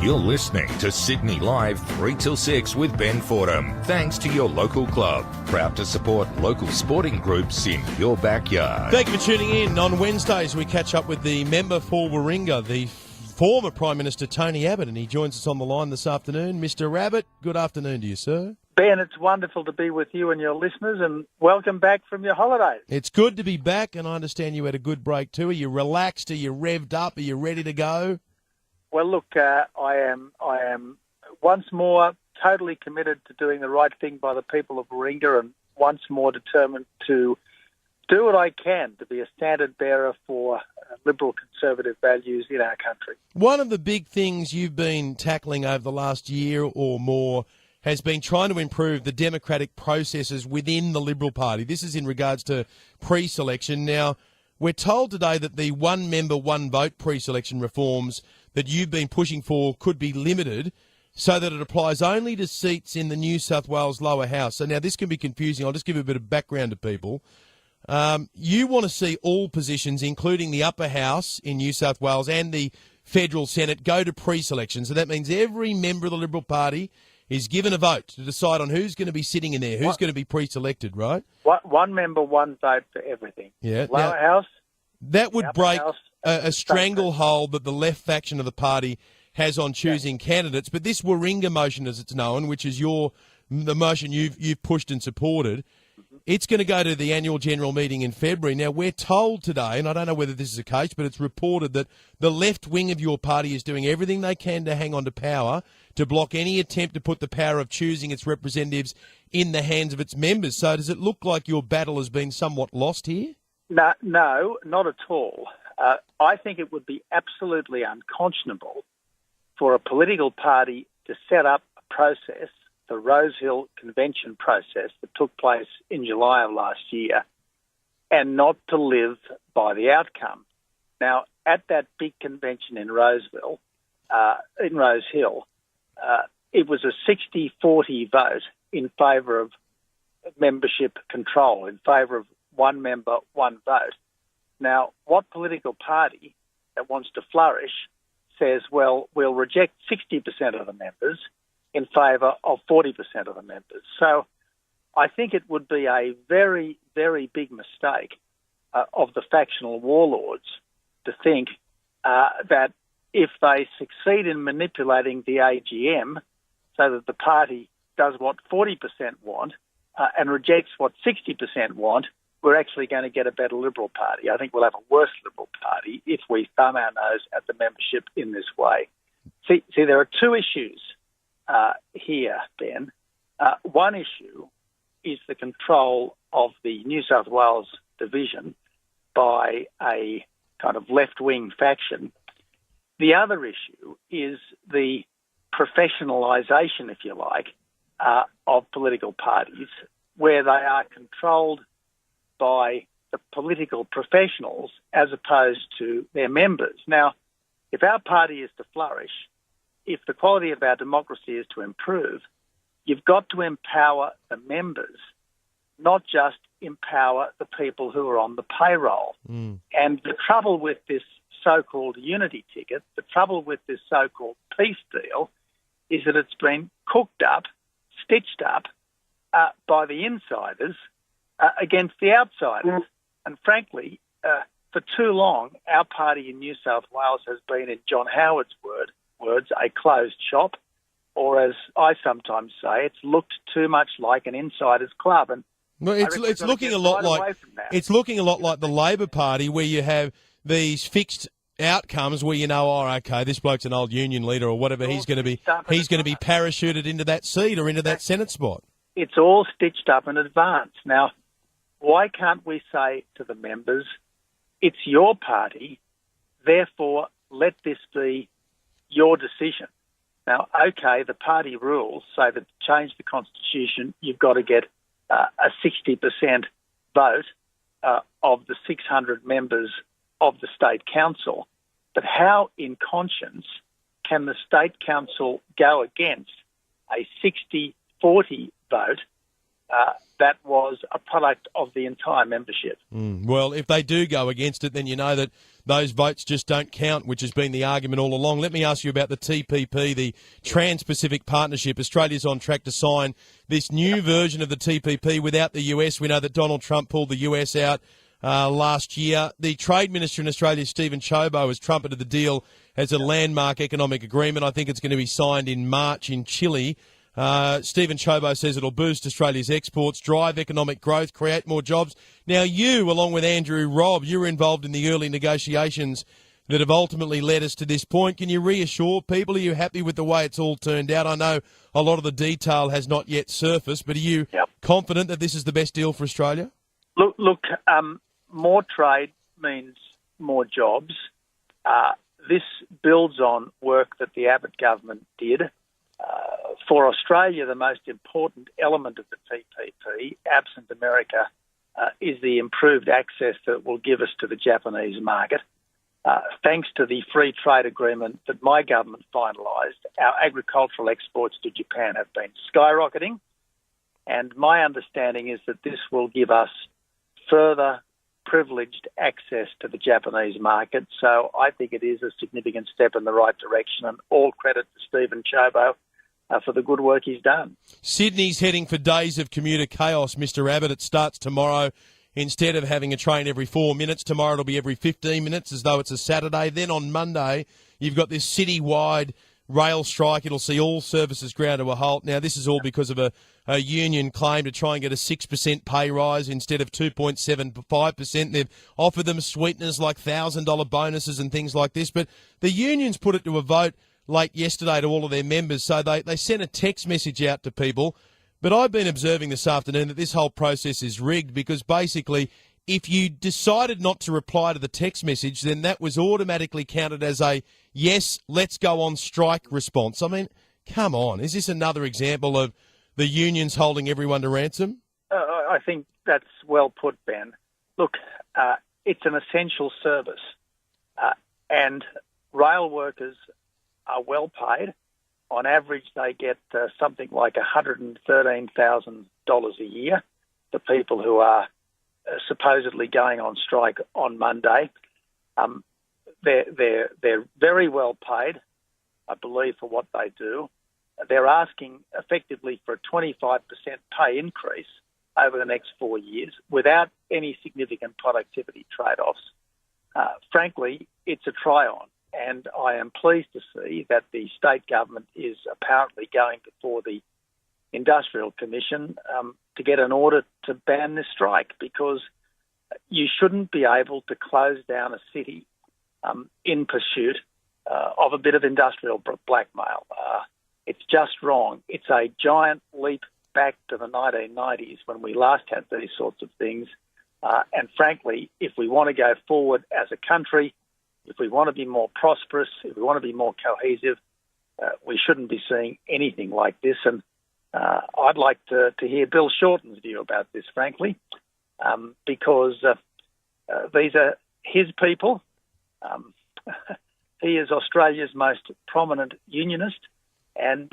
You're listening to Sydney Live 3 till 6 with Ben Fordham. Thanks to your local club. Proud to support local sporting groups in your backyard. Thank you for tuning in. On Wednesdays, we catch up with the member for Warringah, the former Prime Minister Tony Abbott, and he joins us on the line this afternoon. Mr. Abbott, good afternoon to you, sir. Ben, it's wonderful to be with you and your listeners, and welcome back from your holidays. It's good to be back, and I understand you had a good break too. Are you relaxed? Are you revved up? Are you ready to go? Well, look, I am once more totally committed to doing the right thing by the people of Warringah, and once more determined to do what I can to be a standard bearer for liberal conservative values in our country. One of the big things you've been tackling over the last year or more has been trying to improve the democratic processes within the Liberal Party. This is in regards to pre-selection. Now, we're told today that the one member, one vote pre-selection reforms that you've been pushing for could be limited so that it applies only to seats in the New South Wales lower house. So now this can be confusing. I'll just give a bit of background to people. You want to see all positions, including the upper house in New South Wales and the federal Senate, go to pre-selection. So that means every member of the Liberal Party is given a vote to decide on who's going to be sitting in there, who's going to be pre-selected, right? One member, one vote for everything. Yeah. Lower house. That would break house, a stranglehold that the left faction of the party has on choosing candidates. But this Warringah motion, as it's known, which is the motion you've pushed and supported, it's going to go to the annual general meeting in February. Now, we're told today, and I don't know whether this is the case, but it's reported that the left wing of your party is doing everything they can to hang on to power, to block any attempt to put the power of choosing its representatives in the hands of its members. So does it look like your battle has been somewhat lost here? No, not at all. I think it would be absolutely unconscionable for a political party to set up a process, the Rosehill Convention process that took place in July of last year, and not to live by the outcome. Now, at that big convention in Rosehill, it was a 60-40 vote in favour of membership control, in favour of one member, one vote. Now, what political party that wants to flourish says, well, we'll reject 60% of the members in favour of 40% of the members? So I think it would be a very, very big mistake of the factional warlords to think that if they succeed in manipulating the AGM so that the party does what 40% want and rejects what 60% want, we're actually going to get a better Liberal Party. I think we'll have a worse Liberal Party if we thumb our nose at the membership in this way. See, there are two issues here, Ben. One issue is the control of the New South Wales division by a kind of left-wing faction. The other issue is the professionalisation, if you like, of political parties, where they are controlled by the political professionals as opposed to their members. Now, if our party is to flourish, if the quality of our democracy is to improve, you've got to empower the members, not just empower the people who are on the payroll. And the trouble with this so-called unity ticket, the trouble with this so-called peace deal, is that it's been cooked up, stitched up by the insiders against the outsiders. And frankly, for too long, our party in New South Wales has been, in John Howard's words, a closed shop, or as I sometimes say, it's looked too much like an insiders club. And well, it's looking a lot like the Labor Party, where you have these fixed outcomes where you know, oh, okay, this bloke's an old union leader or whatever, he's going to be parachuted into that seat or into that Senate spot. It's all stitched up in advance. Now, why can't we say to the members, it's your party, therefore let this be your decision? Now, okay, the party rules say that to change the Constitution, you've got to get a 60% vote of the 600 members of the State Council. But how, in conscience, can the State Council go against a 60-40 vote that was a product of the entire membership. Well, if they do go against it, then you know that those votes just don't count, which has been the argument all along. Let me ask you about the TPP, the Trans-Pacific Partnership. Australia's on track to sign this new version of the TPP without the US. We know that Donald Trump pulled the US out last year. The Trade Minister in Australia, Stephen Chobo, has trumpeted the deal as a landmark economic agreement. I think it's going to be signed in March in Chile. Stephen Chobo says it'll boost Australia's exports, drive economic growth, create more jobs. Now, you, along with Andrew Robb, you were involved in the early negotiations that have ultimately led us to this point. Can you reassure people? Are you happy with the way it's all turned out? I know a lot of the detail has not yet surfaced, but are you confident that this is the best deal for Australia? Look, more trade means more jobs. This builds on work that the Abbott government did. For Australia, the most important element of the TPP, absent America, is the improved access that it will give us to the Japanese market. Thanks to the free trade agreement that my government finalised, our agricultural exports to Japan have been skyrocketing, and my understanding is that this will give us further privileged access to the Japanese market. So I think it is a significant step in the right direction, and all credit to Stephen Chobo for the good work he's done. Sydney's heading for days of commuter chaos, Mr. Abbott. It starts tomorrow. Instead of having a train every 4 minutes, tomorrow it'll be every 15 minutes as though it's a Saturday. Then on Monday, you've got this citywide rail strike. It'll see all services ground to a halt. Now, this is all because of a union claim to try and get a 6% pay rise instead of 2.75%. They've offered them sweeteners like $1,000 bonuses and things like this. But the unions put it to a vote late yesterday to all of their members, so they sent a text message out to people. But I've been observing this afternoon that this whole process is rigged because basically if you decided not to reply to the text message, then that was automatically counted as a yes, let's go on strike response. I mean, come on. Is this another example of the unions holding everyone to ransom? I think that's well put, Ben. Look, it's an essential service, and rail workers are well paid. On average, they get something like $113,000 a year, the people who are supposedly going on strike on Monday. They're very well paid, I believe, for what they do. They're asking effectively for a 25% pay increase over the next 4 years without any significant productivity trade-offs. Frankly, it's a try-on. And I am pleased to see that the state government is apparently going before the Industrial Commission to get an order to ban this strike, because you shouldn't be able to close down a city in pursuit of a bit of industrial blackmail. It's just wrong. It's a giant leap back to the 1990s when we last had these sorts of things. And frankly, if we want to go forward as a country, if we want to be more prosperous, if we want to be more cohesive, we shouldn't be seeing anything like this. And I'd like to hear Bill Shorten's view about this, frankly, because these are his people. He is Australia's most prominent unionist, and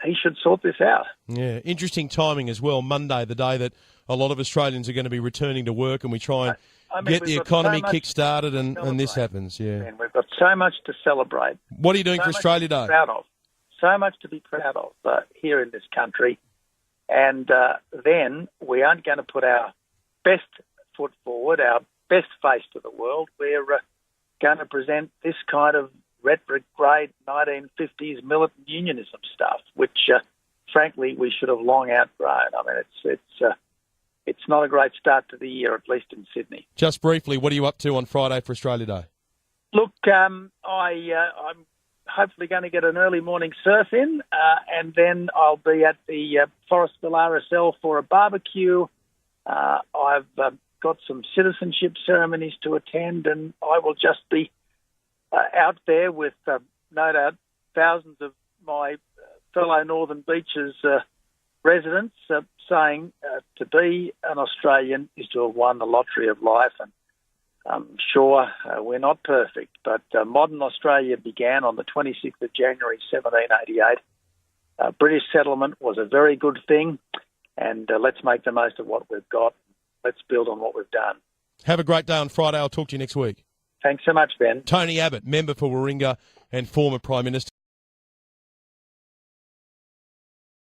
he should sort this out. Yeah, interesting timing as well. Monday, the day that a lot of Australians are going to be returning to work, and we try and get the economy kick-started, and this happens. Yeah, and we've got so much to celebrate. What are you doing for Australia Day? So much to be proud of here in this country, and then we aren't going to put our best foot forward, our best face to the world. We're going to present this kind of retrograde 1950s militant unionism stuff, which, frankly, we should have long outgrown. I mean, it's not a great start to the year, at least in Sydney. Just briefly, what are you up to on Friday for Australia Day? Look, I'm hopefully going to get an early morning surf in, and then I'll be at the Forestville RSL for a barbecue. I've got some citizenship ceremonies to attend, and I will just be out there with, no doubt, thousands of my fellow Northern Beaches residents saying to be an Australian is to have won the lottery of life. And I'm sure we're not perfect, but modern Australia began on the 26th of January 1788. British settlement was a very good thing, and let's make the most of what we've got. Let's build on what we've done. Have a great day on Friday. I'll talk to you next week. Thanks so much, Ben. Tony Abbott, member for Warringah and former Prime Minister.